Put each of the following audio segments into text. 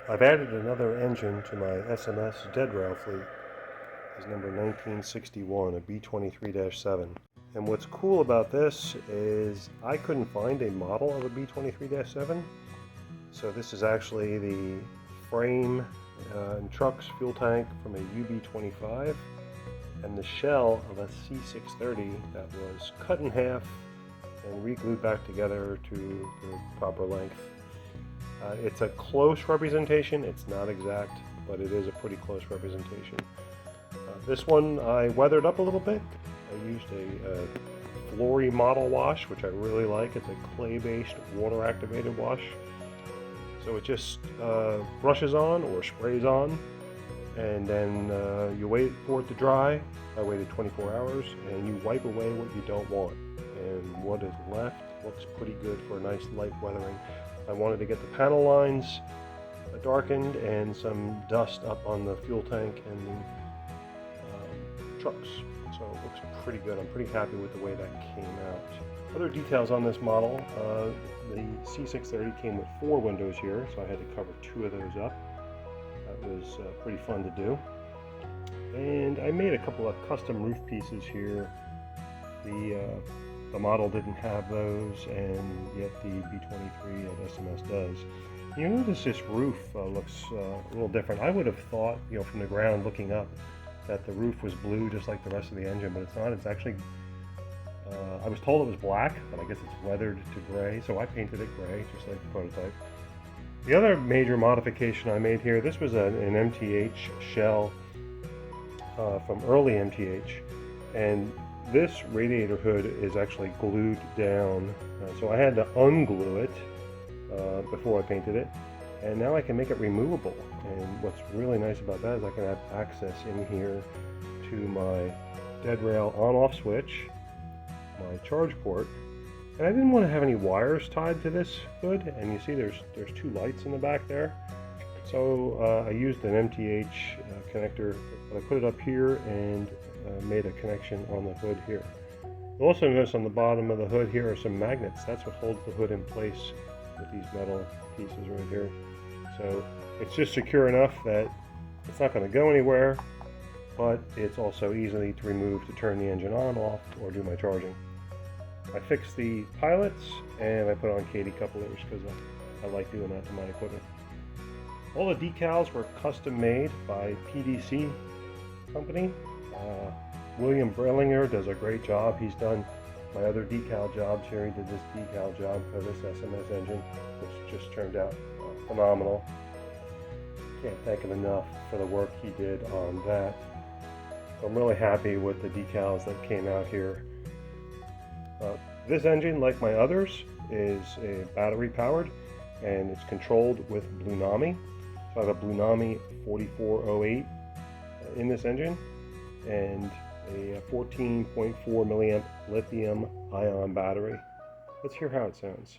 I've added another engine to my SMS dead rail fleet. It's number 1961, a B23-7. And what's cool about this is I couldn't find a model of a B23-7. So this is actually the frame and truck's fuel tank from a UB25 and the shell of a C630 that was cut in half and re-glued back together to the proper length. It's a close representation. It's not exact, but it is a pretty close representation. This one I weathered up a little bit. I used a Flory model wash, which I really like. It's a clay-based water-activated wash. So it just brushes on or sprays on, and then you wait for it to dry. I waited 24 hours, and you wipe away what you don't want. And what is left looks pretty good for a nice light weathering. I wanted to get the panel lines darkened and some dust up on the fuel tank and the trucks. So it looks pretty good. I'm pretty happy with the way that came out. Other details on this model, the C630 came with 4 windows here, so I had to cover 2 of those up. That was pretty fun to do. And I made a couple of custom roof pieces here. The model didn't have those, and yet the B23 at SMS does. You notice this roof looks a little different. I would have thought, from the ground looking up, that the roof was blue just like the rest of the engine, but it's not. It's actually, I was told it was black, but I guess it's weathered to gray, so I painted it gray, just like the prototype. The other major modification I made here, this was an MTH shell from early MTH, and this radiator hood is actually glued down, so I had to unglue it before I painted it, and now I can make it removable. And what's really nice about that is I can have access in here to my dead rail on-off switch, my charge port, and I didn't want to have any wires tied to this hood, and you see there's 2 lights in the back there. So I used an MTH connector, but I put it up here and made a connection on the hood here. You'll also notice on the bottom of the hood here are some magnets. That's what holds the hood in place with these metal pieces right here. So it's just secure enough that it's not going to go anywhere, but it's also easy to remove to turn the engine on, off, or do my charging. I fixed the pilots and I put on Katy couplers because I like doing that to my equipment. All the decals were custom made by PDC company. William Brellinger does a great job. He's done my other decal jobs here. He did this decal job for this SMS engine, which just turned out phenomenal. Can't thank him enough for the work he did on that. So I'm really happy with the decals that came out here. This engine, like my others, is a battery powered, and it's controlled with Blunami. So I have a Blunami 4408 in this engine, and a 14.4 milliamp lithium ion battery. Let's hear how it sounds.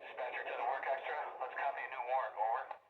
Dispatcher to the work extra. Let's copy a new warrant. Over.